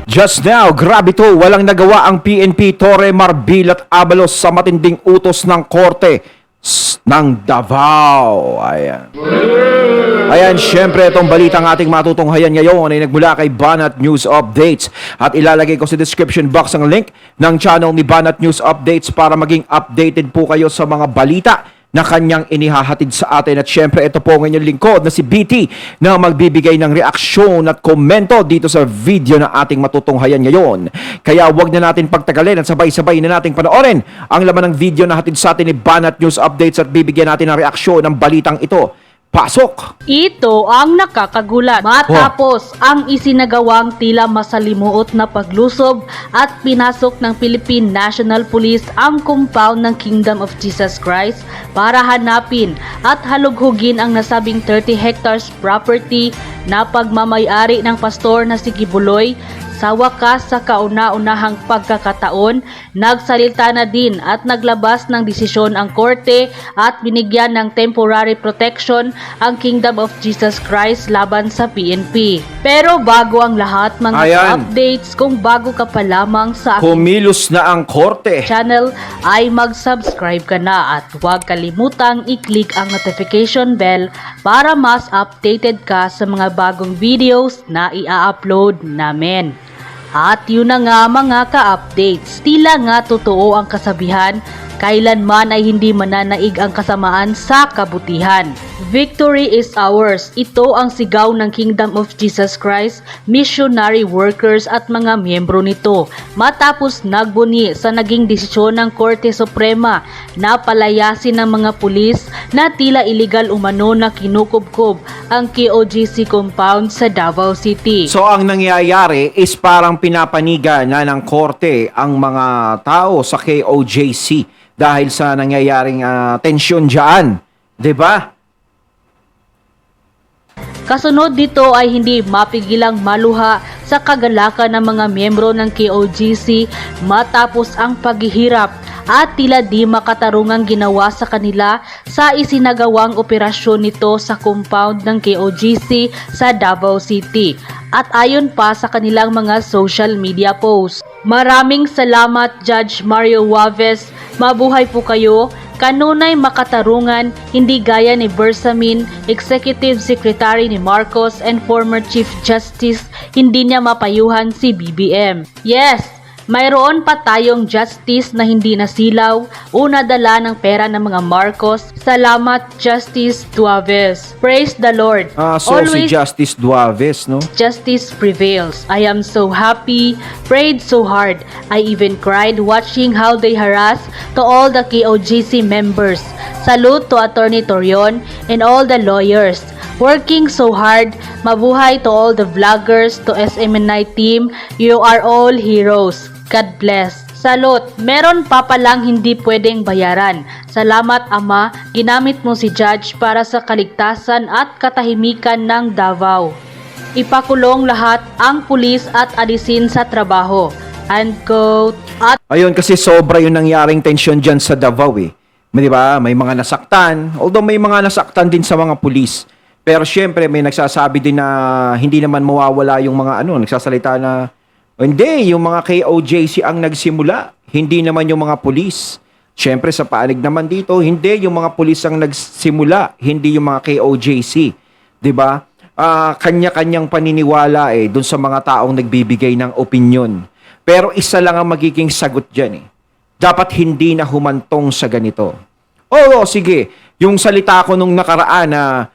Just now, grabe to, walang nagawa ang PNP, Torre, Marbil at Abalos sa matinding utos ng korte ng Davao. Ayan, syempre itong balitang ating matutunghayan ngayon ay nagmula kay Banat News Updates. At ilalagay ko sa description box ang link ng channel ni Banat News Updates para maging updated po kayo sa mga balita na kanyang inihahatid sa atin. At syempre ito po ang inyong lingkod na si BT na magbibigay ng reaksyon at komento dito sa video na ating matutunghayan ngayon. Kaya wag na natin pagtagalin at sabay-sabay na nating panoorin ang laman ng video na hatid sa atin ni Banat News Updates at bibigyan natin ng reaksyon ng balitang ito. Pasok! Ito ang nakakagulat. Matapos ang isinagawang tila masalimuot na paglusob at pinasok ng Philippine National Police ang compound ng Kingdom of Jesus Christ para hanapin at halughugin ang nasabing 30 hectares property na pagmamayari ng pastor na si Kibuloy. Sa wakas sa kauna-unahang pagkakataon, nagsalita na din at naglabas ng desisyon ang korte at binigyan ng temporary protection ang Kingdom of Jesus Christ laban sa PNP. Pero bago ang lahat mga updates, kung bago ka pa lamang sa aking kumilos na ang korte channel ay mag-subscribe ka na at huwag kalimutang i-click ang notification bell para mas updated ka sa mga bagong videos na i-upload namin. At yun na nga mga ka-updates, tila nga totoo ang kasabihan, kailanman ay hindi mananaig ang kasamaan sa kabutihan. Victory is ours. Ito ang sigaw ng Kingdom of Jesus Christ, missionary workers at mga miyembro nito. Matapos nagbuni sa naging desisyon ng Korte Suprema na palayasin ng mga pulis na tila illegal umano na kinukubkob ang KOJC compound sa Davao City. So ang nangyayari is parang pinapaniga na ng korte ang mga tao sa KOJC dahil sa nangyayaring tensyon dyan. 'Di ba? Kasunod dito ay hindi mapigilang maluha sa kagalakan ng mga miyembro ng KOJC matapos ang paghihirap at tila di makatarungang ginawa sa kanila sa isinagawang operasyon nito sa compound ng KOJC sa Davao City at ayon pa sa kanilang mga social media posts. Maraming salamat Judge Mario Waves, mabuhay po kayo. Kanunay makatarungan, hindi gaya ni Bersamin, Executive Secretary ni Marcos and former Chief Justice, hindi niya mapayuhan si BBM. Yes, mayroon pa tayong justice na hindi nasilaw o nadala ng pera ng mga Marcos. Salamat Justice Duaves. Praise the Lord. So si Justice Duaves, no? Justice prevails. I am so happy, prayed so hard. I even cried watching how they harass to all the KOJC members. Salute to Attorney Torion and all the lawyers working so hard. Mabuhay to all the vloggers, to SMNI team. You are all heroes. God bless. Salute. Meron pa palang hindi pwedeng bayaran. Salamat Ama, ginamit mo si Judge para sa kaligtasan at katahimikan ng Davao. Ipakulong lahat ang pulis at alisin sa trabaho. Unquote. At Ayun, kasi sobra yung nangyaring tensyon dyan sa Davao eh. Di ba? May mga nasaktan. Although may mga nasaktan din sa mga pulis. Pero syempre may nagsasabi din na hindi naman mawawala yung mga nagsasalita na hindi, yung mga KOJC ang nagsimula. Hindi naman yung mga pulis. Syempre sa paanig naman dito, hindi yung mga pulis ang nagsimula. Hindi yung mga KOJC. Di ba? Kanya-kanyang paniniwala dun sa mga taong nagbibigay ng opinyon. Pero isa lang ang magiging sagot dyan Dapat hindi na humantong sa ganito. Oo, sige. Yung salita ko nung nakaraan na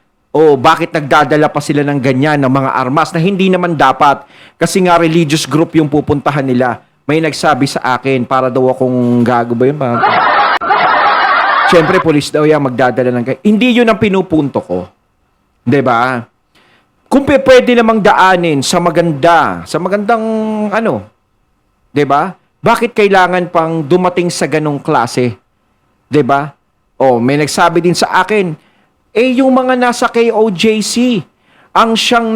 bakit nagdadala pa sila ng ganyan ng mga armas na hindi naman dapat kasi nga religious group yung pupuntahan nila. May nagsabi sa akin para daw akong gago ba yun? Siyempre, police daw yan magdadala ng ganyan. Hindi yun ang pinupunto ko. 'Di ba? Kung pwede namang daanin sa magandang 'di ba? Bakit kailangan pang dumating sa ganong klase? 'Di ba? May nagsabi din sa akin, yung mga nasa KOJC ang siyang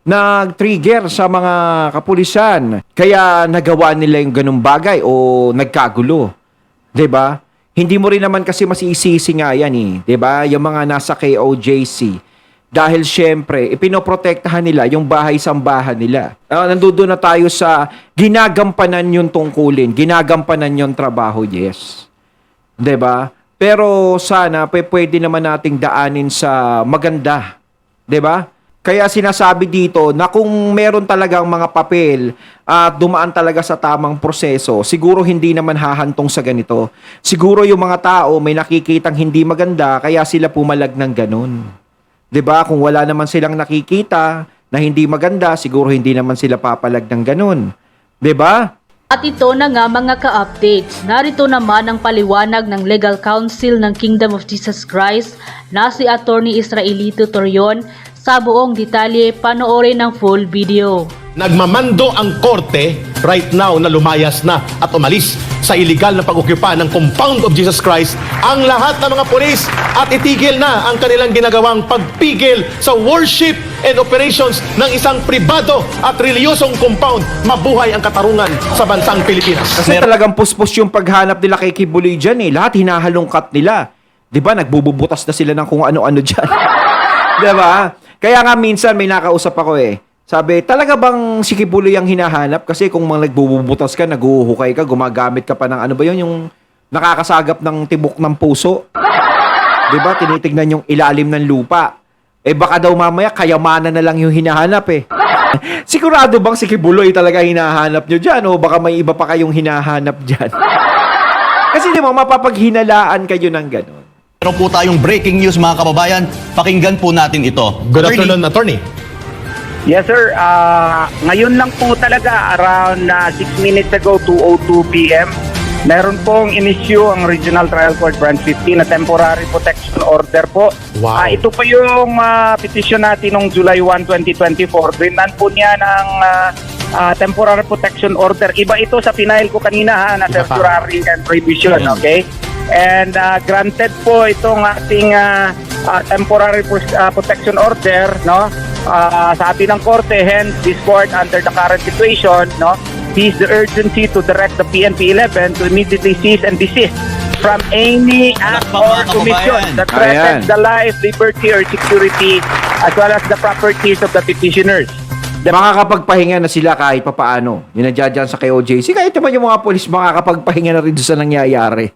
nag-trigger sa mga kapulisan. Kaya nagawa nila yung ganung bagay o nagkagulo. 'Di ba? Hindi mo rin naman kasi masisisi nga yan 'di ba? Yung mga nasa KOJC. Dahil syempre, ipinoprotektahan nila yung bahay-sambahan nila. Nandoon na tayo sa ginagampanan yung tungkulin, ginagampanan yung trabaho, yes. 'Di ba? Pero sana pwede naman nating daanin sa maganda. 'Di ba? Kaya sinasabi dito na kung meron talagang mga papel at dumaan talaga sa tamang proseso, siguro hindi naman hahantong sa ganito. Siguro yung mga tao may nakikitang hindi maganda kaya sila pumalag ng ganun. 'Di ba? Kung wala naman silang nakikita na hindi maganda, siguro hindi naman sila papalag ng ganun. 'Di ba? At ito na nga mga ka-updates, narito naman ang paliwanag ng Legal Counsel ng Kingdom of Jesus Christ na si Attorney Israelito Torion sa buong detalye. Panoorin ang full video. Nagmamando ang korte right now na lumayas na at umalis sa iligal na pag-ocupa ng compound of Jesus Christ ang lahat ng mga pulis at itigil na ang kanilang ginagawang pagpigil sa worship and operations ng isang pribado at reliyosong compound. Mabuhay ang katarungan sa bansang Pilipinas. Kasi talagang puspos yung paghanap nila kay Kibuloy dyan eh. Lahat hinahalongkat nila. 'Di ba? Nagbububutas na sila ng kung ano-ano dyan. 'Di ba? Kaya nga minsan may nakausap ako eh. Sabi, talaga bang si Kibuloy ang hinahanap? Kasi kung nagbububutas ka, naguhukay ka, gumagamit ka pa ng ano ba yun, yung nakakasagap ng tibok ng puso. 'Di ba? Tinitignan yung ilalim ng lupa. Eh baka daw mamaya kayamanan na lang yung hinahanap eh. Sigurado bang si Kibuloy talaga hinahanap nyo dyan? O baka may iba pa kayong hinahanap dyan? Kasi di ba, mapapaghinalaan kayo ng gano'n. Meron po tayong breaking news mga kababayan. Pakinggan po natin ito. Good afternoon, Attorney. Yes, sir. Ngayon lang po talaga, around 6 minutes ago, 2:02 p.m., meron pong inisyu ang Regional Trial Court Branch 15 na temporary protection order po. Wow. Ito po yung petition natin noong July 1, 2024. Grindan po niya ng temporary protection order. Iba ito sa pinail ko kanina na Iba pa. certiorari and prohibition, okay? And granted po itong ating temporary protection order, no? Sabi ng korte, hence this court under the current situation, no, sees the urgency to direct the PNP 11 to immediately cease and desist from any act pa, or mga commission kababayan. that threatens Ayan. the life, liberty, or security as well as the properties of the petitioners. Makakapagpahinga na sila kahit papaano. Yun nandiyan sa KOJC. Kahit naman yung mga polis makakapagpahinga na rin doon sa nangyayari.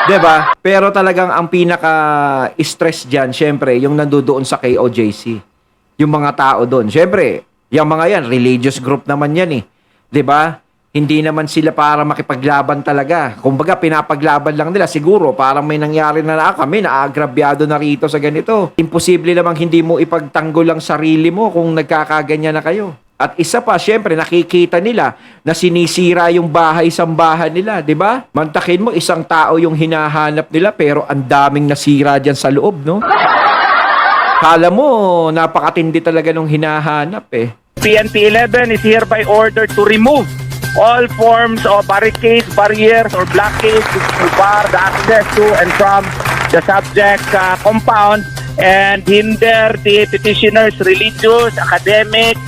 'Di ba? Pero talagang ang pinaka-stress diyan, syempre, yung nandoon sa KOJC. Yung mga tao doon. Syempre, yung mga yan, religious group naman yan eh. 'Di ba? Hindi naman sila para makipaglaban talaga. Kumbaga, pinapaglaban lang nila. Siguro, parang may nangyari na kami, naagrabyado na rito sa ganito. Imposible namang hindi mo ipagtanggol ang sarili mo kung nagkakaganyan na kayo. At isa pa, syempre, nakikita nila na sinisira yung bahay-sambahan nila, di ba? Mantakin mo, isang tao yung hinahanap nila, pero ang daming nasira dyan sa loob, no? Kala mo, napakatindi talaga nung hinahanap eh. PNP 11 is hereby ordered to remove all forms of barricades, barriers, or blockades to bar the access to and from the subject compound and hinder the petitioner's religious, academic,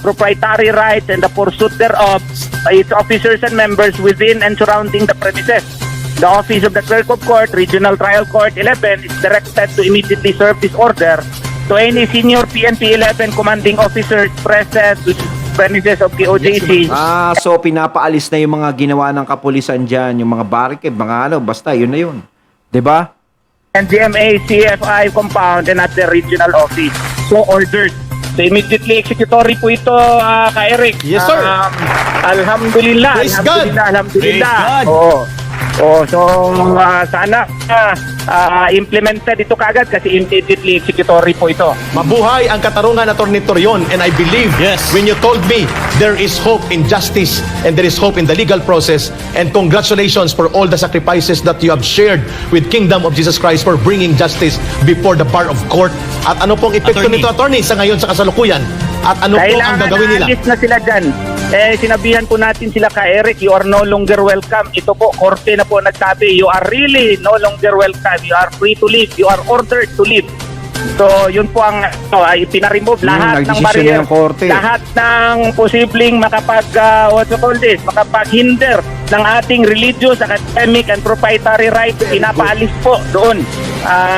proprietary rights and the pursuit thereof by its officers and members within and surrounding the premises. The Office of the Clerk of Court, Regional Trial Court 11 is directed to immediately serve this order to any senior PNP 11 commanding officers present with premises of KOJC. So pinapaalis na yung mga ginawa ng kapulisan dyan, yung mga barricade, mga ano, basta yun na yun. 'Di ba? And GMA CFI compound and at the regional office. So ordered. So immediately executory po ito, ka-Eric. Yes, sir. Alhamdulillah. Praise God. Alhamdulillah. Praise God. Oo. Oh, so sana implemented ito kaagad kasi immediately executory po ito. Mabuhay ang katarungan, Attorney Torion, and I believe Yes. when you told me there is hope in justice and there is hope in the legal process, and congratulations for all the sacrifices that you have shared with Kingdom of Jesus Christ for bringing justice before the bar of court. At ano pong epekto Attorney. nito, Attorney, sa ngayon sa kasalukuyan? At ano po ang gagawin nila? Kailangan na sila dyan. Sinabihan po natin sila Eric, you are no longer welcome. Ito po, korte na po nagsabi, you are really no longer welcome. You are free to leave. You are ordered to leave. So, yun po ang ay pinaremove lahat ng nagdesisyon barrier, na yung korte. lahat ng posibleng makapaghinder ng ating religious, academic, and proprietary rights, pinapaalis po doon.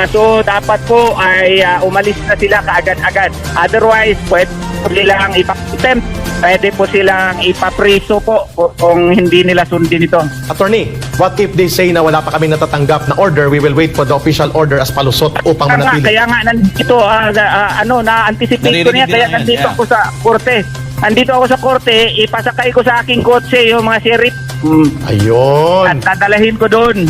So, dapat po ay umalis na sila kaagad-agad. Otherwise, pwede po silang ipakontempt, pwede po silang ipapriso po kung hindi nila sundin ito. Attorney, what if they say na wala pa kami natatanggap na order, we will wait for the official order as palusot upang manatili? Kaya nga nandito, na-anticipate ko niya, Naririnig kaya nila yan, nandito yeah. ako sa korte. Nandito ako sa korte, ipasakay ko sa aking kotse yung mga sheriff. Ayun. At dadalahin ko doon.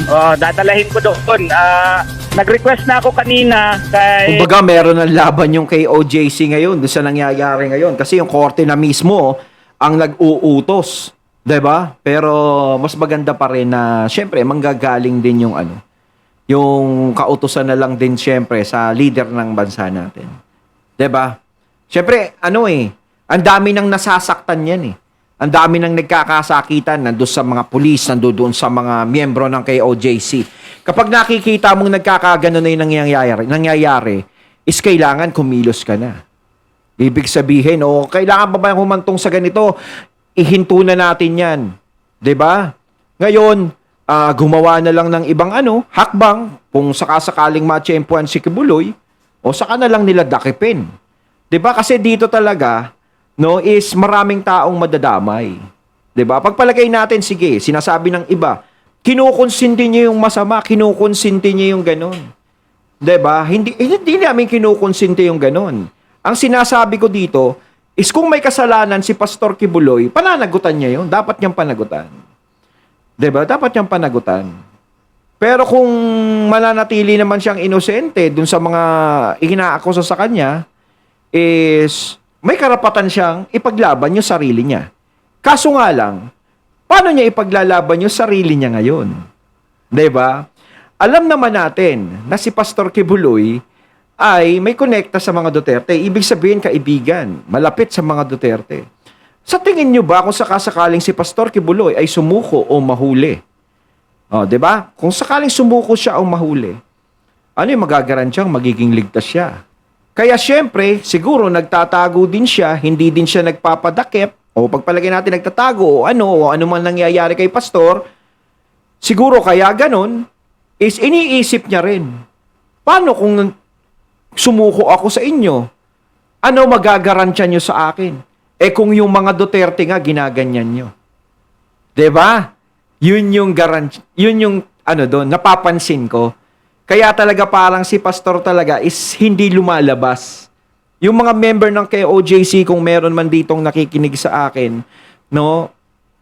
Nag-request na ako kanina kay... Kumbaga, meron ng laban yung kay OJC ngayon doon sa nangyayari ngayon. Kasi yung korte na mismo ang nag-uutos. 'Di ba? Pero mas maganda pa rin na, syempre, manggagaling din yung yung kautusan na lang din, syempre, sa leader ng bansa natin. 'Di ba? Syempre, ang dami nang nasasaktan yan eh. Ang dami nang nagkakasakitan nandun sa mga pulis, nandun sa mga miyembro ng KOJC. Kapag nakikita mong nagkakagano na yung nangyayari, is kailangan kumilos ka na. Ibig sabihin, kailangan pa ba humantong sa ganito? Ihinto na natin yan. 'Di ba? Ngayon, gumawa na lang ng ibang hakbang, kung sakasakaling matsyempuan si Kibuloy, o saka na lang nila dakipin. 'Di ba? Kasi dito talaga, is maraming taong madadamay. 'Di ba? Pagpalagay natin, sige, sinasabi ng iba, kinukonsinti niyo yung masama, kinukonsinti niyo yung ganun. 'Di ba? Hindi namin kinukonsinti yung ganun. Ang sinasabi ko dito is kung may kasalanan si Pastor Kibuloy, pananagutan niya yun. Dapat niyang panagutan. 'Di ba? Dapat niyang panagutan. Pero kung mananatili naman siyang inosente dun sa mga ikinaakusa sa kanya, is may karapatan siyang ipaglaban yung sarili niya. Kaso nga lang, paano niya ipaglalaban yung sarili niya ngayon? 'Di ba? Alam naman natin na si Pastor Kibuloy ay may konekta sa mga Duterte. Ibig sabihin, kaibigan, malapit sa mga Duterte. Sa tingin niyo ba kung sakasakaling si Pastor Kibuloy ay sumuko o mahuli? 'Di ba? Kung sakaling sumuko siya o mahuli, ano yung magagarantyang magiging ligtas siya? Kaya syempre, siguro nagtatago din siya, hindi din siya nagpapadakip, o pagpalagay natin nagtatago, o ano man nangyayari kay Pastor, siguro kaya ganun, is iniisip niya rin, paano kung sumuko ako sa inyo? Ano magagarantya nyo sa akin? Kung yung mga Duterte nga, ginaganyan nyo. 'Di ba? Yun yung napapansin ko. Kaya talaga parang si Pastor talaga is hindi lumalabas. Yung mga member ng KOJC, kung meron man ditong nakikinig sa akin,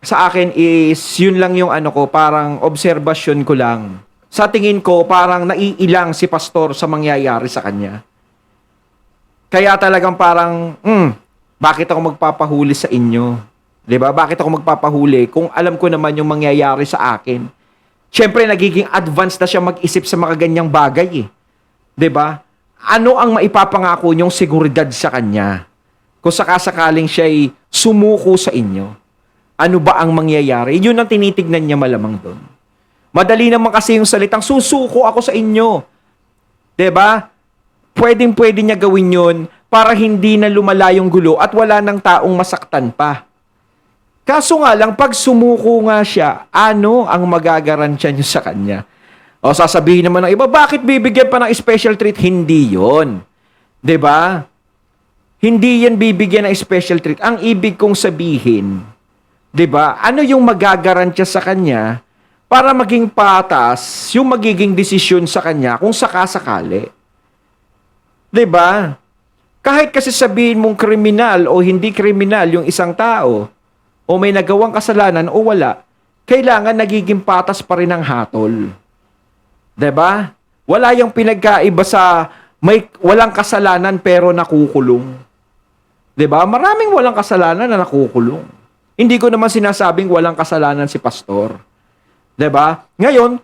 sa akin is yun lang yung parang obserbasyon ko lang. Sa tingin ko, parang naiilang si Pastor sa mangyayari sa kanya. Kaya talagang parang, bakit ako magpapahuli sa inyo? 'Di ba? Bakit ako magpapahuli kung alam ko naman yung mangyayari sa akin? Siyempre, nagiging advanced na siya mag-isip sa mga ganyang bagay eh. 'Di ba? Ano ang maipapangako niyong seguridad sa kanya? Kung sakasakaling siya ay sumuko sa inyo, ano ba ang mangyayari? Yun ang tinitignan niya malamang doon. Madali naman kasi yung salitang, susuko ako sa inyo. 'Di ba? Pwedeng-pwede niya gawin yun para hindi na lumala yung gulo at wala nang taong masaktan pa. Kaso nga lang, pag sumuko nga siya, ano ang magagarantya niyo sa kanya? O sasabihin naman ng iba, bakit bibigyan pa ng special treat? Hindi yon. 'Di ba? Hindi yan bibigyan ng special treat. Ang ibig kong sabihin, 'di ba? Ano yung magagarantya sa kanya para maging patas yung magiging desisyon sa kanya kung sakasakali? 'Di ba? Kahit kasi sabihin mong kriminal o hindi kriminal yung isang tao, o may nagawang kasalanan o wala, kailangan nagiging patas pa rin ang hatol. 'Di ba? Wala yung pinagkaiba sa walang kasalanan pero nakukulong. 'Di ba? Maraming walang kasalanan na nakukulong. Hindi ko naman sinasabing walang kasalanan si Pastor. 'Di ba? Ngayon,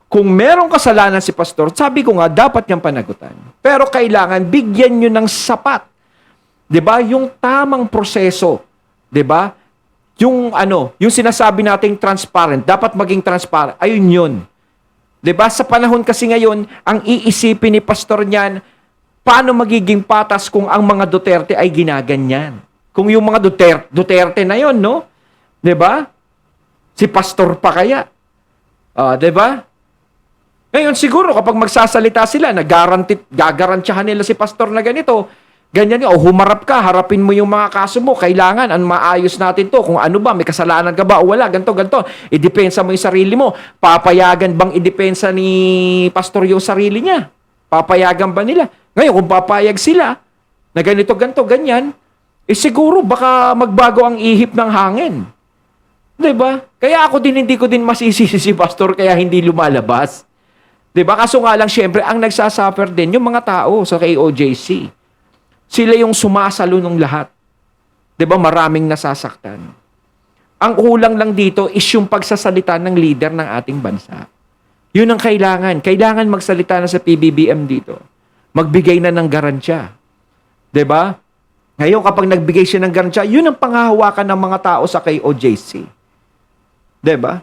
kung merong kasalanan si Pastor, sabi ko nga, dapat niyang panagutan. Pero kailangan bigyan niyo ng sapat. 'Di ba? Yung tamang proseso. 'Di ba? Yung sinasabi nating transparent, dapat maging transparent. Ayun yun. 'Di ba? Sa panahon kasi ngayon, ang iisipin ni Pastor niyan, paano magiging patas kung ang mga Duterte ay ginaganyan? Kung yung mga Duterte na yon, no? 'Di ba? Si pastor pa kaya? 'Di ba? Ngayon siguro kapag magsasalita sila, gagarantyahan nila si pastor na ganito, ganyan o humarap ka, harapin mo yung mga kaso mo, kailangan maayos natin to, kung ano ba, may kasalanan ka ba o wala, ganito, idepensa mo yung sarili mo. Papayagan bang idepensa ni pastor yung sarili niya? Papayagan ba nila? Ngayon, kung papayag sila na ganito, ganyan, siguro baka magbago ang ihip ng hangin. 'Di ba? Kaya ako din, hindi ko din masisisi si pastor kaya hindi lumalabas. 'Di ba? Kaso nga lang, syempre, ang nagsasuffer din yung mga tao sa KOJC. Sila yung sumasalo ng lahat. 'Di ba? Maraming nasasaktan. Ang kulang lang dito is yung pagsasalita ng leader ng ating bansa. Yun ang kailangan. Kailangan magsalita na sa PBBM dito. Magbigay na ng garansya. 'Di ba? Ngayon, kapag nagbigay siya ng garansya, yun ang panghahawakan ng mga tao sa KOJC. 'Di ba?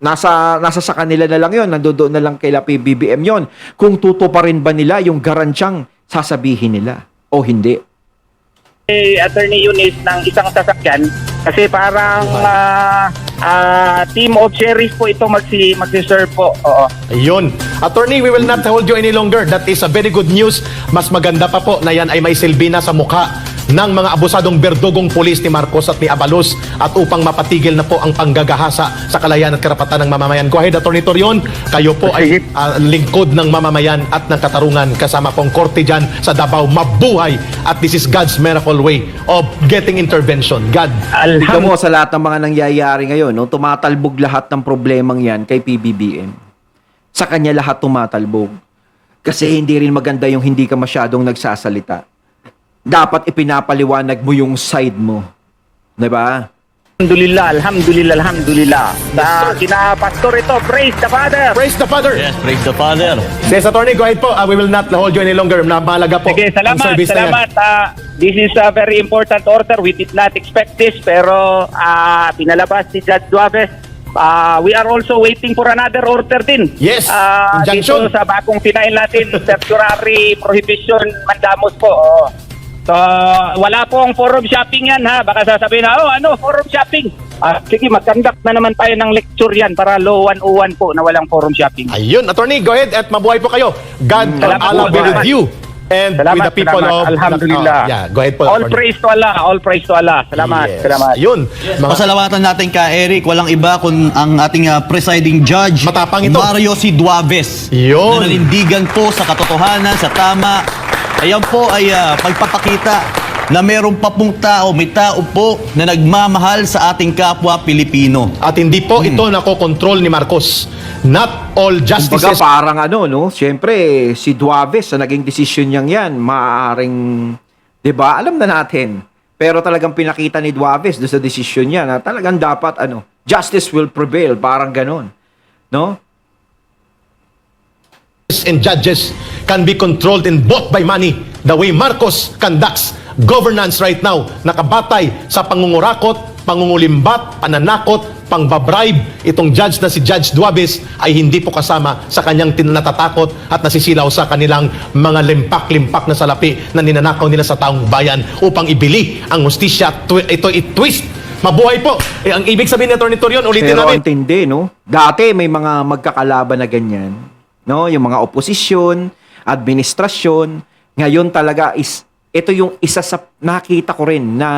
Nasa sa kanila na lang yun. Nandoon na lang kaila PBBM yun. Kung tutuparin ba nila yung garantsyang sasabihin nila o hindi. Attorney Eunice ng isang sasakyan kasi parang team of sheriff po ito magsi-serve po. Oo. Ayun. Attorney, we will not hold you any longer. That is a very good news. Mas maganda pa po na yan ay may silbi na sa mukha ng mga abusadong berdugong pulis ni Marcos at ni Abalos at upang mapatigil na po ang panggagahasa sa kalayan at karapatan ng mamamayan. Go ahead, Attorney Torion. Kayo po ay lingkod ng mamamayan at ng katarungan kasama pong korte dyan sa Davao. Mabuhay! At this is God's miracle way of getting intervention. God. Tignan mo sa lahat ng mga nangyayari ngayon, no? Tumatalbog lahat ng problemang yan kay PBBM. Sa kanya lahat tumatalbog. Kasi hindi rin maganda yung hindi ka masyadong nagsasalita. Dapat ipinapaliwanag mo yung side mo. 'Di ba? Alhamdulillah. Kina pastor ito, praise the Father. Praise the Father. Yes, praise the Father. Yes, Attorney, go ahead po. We will not hold you any longer. Mahalaga po. Sige, ang service na yan. salamat. This is a very important order. We did not expect this, pero pinalabas si Judge Duaves. We are also waiting for another order din. Yes, injunction. Dito sa bagong final natin, temporary prohibition mandamos po. So, wala pong forum shopping yan ha. Baka sasabihin na, forum shopping. Sige, mag-conduct na naman tayo ng lecture yan para law 101 po na walang forum shopping. Ayun, Attorney, go ahead at mabuhay po kayo. God, Allah be with you. And with the people of... Alhamdulillah. Go ahead po. All praise to Allah. All praise to Allah. Salamat. Yes. Salamat. Ayun. Pasalamatan natin ka, Eric. Walang iba kung ang ating presiding judge, Matapang ito. Mario C. Duaves. Yun. Na nanindigan po sa katotohanan, sa tama. Ayan po ay pagpapakita na meron pa pong tao, may tao po na nagmamahal sa ating kapwa Pilipino. At hindi po ito nakokontrol ni Marcos. Not all Kumbaga justices... parang no? Siyempre, si Duaves sa naging desisyon niyang yan, maaaring, 'di ba? Alam na natin. Pero talagang pinakita ni Duaves doon sa desisyon niya na talagang dapat justice will prevail, parang ganon. No? and judges can be controlled in both by money, the way Marcos conducts governance right now, nakabatay sa pangungurakot, pangungulimbat, pananakot, pangbabribe. Itong judge na si Judge Duaves ay hindi po kasama sa kanyang natatakot at nasisilaw sa kanilang mga limpak-limpak na salapi na ninanakaw nila sa taong bayan upang ibili ang hustisya. Ito i-twist. Mabuhay po. Ang ibig sabihin ni Atty. Torion, ulitin Pero namin. ang tindi, no? Dati may mga magkakalaban na ganyan. No? Yung mga oposisyon, administrasyon. Ngayon talaga ito yung isa sa nakita ko rin na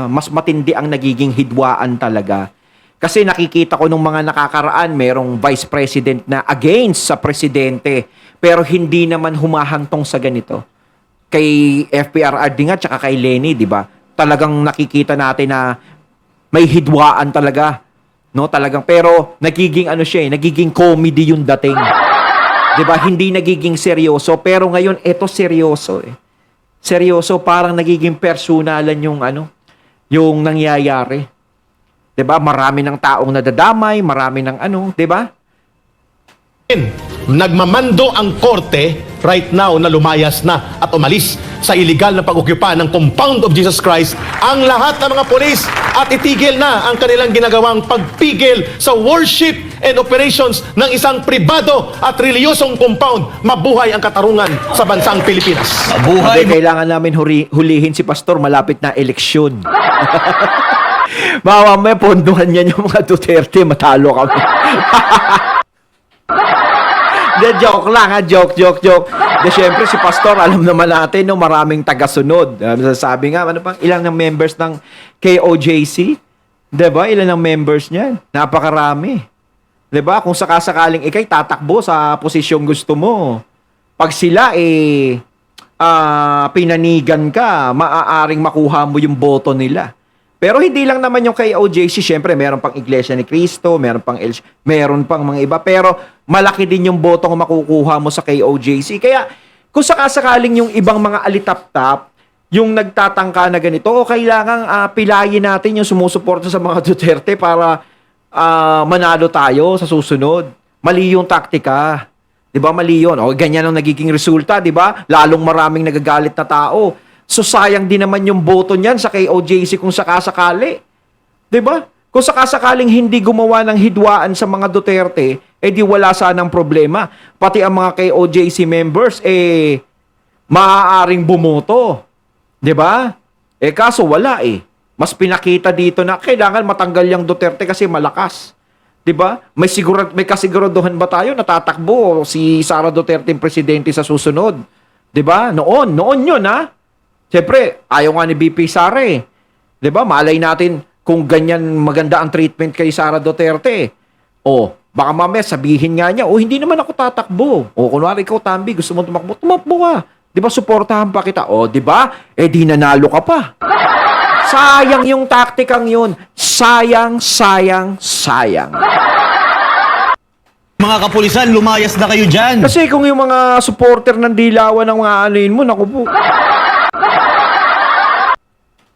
mas matindi ang nagiging hidwaan talaga. Kasi nakikita ko nung mga nakakaraan, merong vice president na against sa presidente, pero hindi naman humahantong sa ganito. Kay FPRRD nga, tsaka kay Lenny, di ba? Talagang nakikita natin na may hidwaan talaga. No, talagang, pero nagiging nagiging comedy yung dating. Di ba? Hindi nagiging seryoso, pero ngayon, ito seryoso eh. Seryoso, parang nagiging personalan yung nangyayari. 'Di ba? Marami ng taong nadadamay, marami ng 'di ba? Nagmamando ang korte right now na lumayas na at umalis sa iligal na pag-ocupa ng compound of Jesus Christ ang lahat ng mga pulis at itigil na ang kanilang ginagawang pagpigil sa worship and operations ng isang pribado at reliyosong compound. Mabuhay ang katarungan sa bansang Pilipinas. Buhay Hindi, kailangan namin hulihin si Pastor, malapit na eleksyon. Baka may ponduhan niyan yung mga Duterte, matalo kami. De, joke lang ha, joke. De, syempre si Pastor, alam naman natin, no, maraming tagasunod. Sabi nga, ano pang, ilang ng members ng KOJC? Diba? Ilan ng members niyan? Napakarami. Diba? Kung sakasakaling ikay tatakbo sa posisyong gusto mo, pag sila pinanigan ka, maaaring makuha mo yung boto nila. Pero hindi lang naman yung kay OJC, syempre meron pang Iglesia ni Cristo, meron pang mga iba, pero malaki din yung botong makukuha mo sa kay OJC. Kaya kung sakasakaling yung ibang mga alitap-tap, yung nagtatangka na ganito, o kailangang pilayin natin yung sumusuporta sa mga Duterte para manalo tayo sa susunod. Mali yung taktika. 'Di ba? Mali yun. O ganyan ang nagiging resulta, 'di ba? Lalong maraming nagagalit na tao. So sayang din naman yung boto niyan sa KOJC kung sakasakali. 'Di ba? Kung sakasakaling hindi gumawa ng hidwaan sa mga Duterte, di wala sanang problema. Pati ang mga KOJC members maaaring bumoto. 'Di ba? Kaso wala Mas pinakita dito na kailangan matanggal yung Duterte kasi malakas. 'Di ba? May kasiguraduhan ba tayo na tatakbo si Sara Duterte yung presidente sa susunod? 'Di ba? Noon 'yun ha. Siyempre, ayaw nga ni BP Sara 'Di ba? Malay natin kung ganyan maganda ang treatment kay Sara Duterte. Baka mamaya sabihin nga niya, hindi naman ako tatakbo. Kunwari ikaw, Tambi, gusto mo tumakbo ka. 'Di ba? Suportahan pa kita. 'Di ba? Di nanalo ka pa. Sayang yung taktikang yun. Sayang. mga kapulisan, lumayas na kayo dyan. Kasi kung yung mga supporter ng Dilawan ang mga anuin mo, naku po.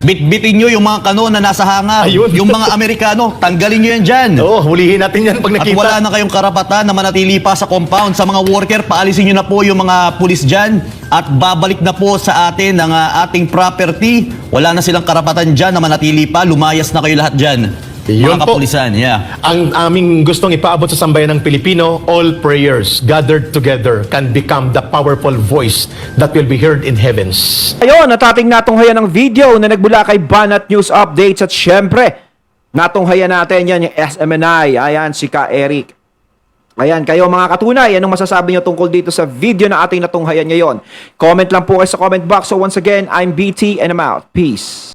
Bitbitin nyo yung mga kanon na nasa hangar. Ayun. Yung mga Amerikano, tanggalin nyo yan dyan. Oo, hulihin natin yan pag At nakita. wala na kayong karapatan na manatili pa sa compound. Sa mga worker, paalisin nyo na po yung mga pulis dyan at babalik na po sa atin ang ating property. Wala na silang karapatan dyan na manatili pa. Lumayas na kayo lahat dyan. Yun Mga po. kapulisan, yeah. Ang aming gustong ipaabot sa sambayan ng Pilipino, all prayers gathered together can become the powerful voice that will be heard in heavens. Ayun, natating natunghayan ng video na nagbula kay Banat News Updates at syempre, natunghayan natin yan yung SMNI. Ayan, si Ka Eric. Ayan, kayo mga katunay, anong masasabi nyo tungkol dito sa video na ating natunghayan ngayon? Comment lang po kayo sa comment box. So once again, I'm BT and I'm out. Peace.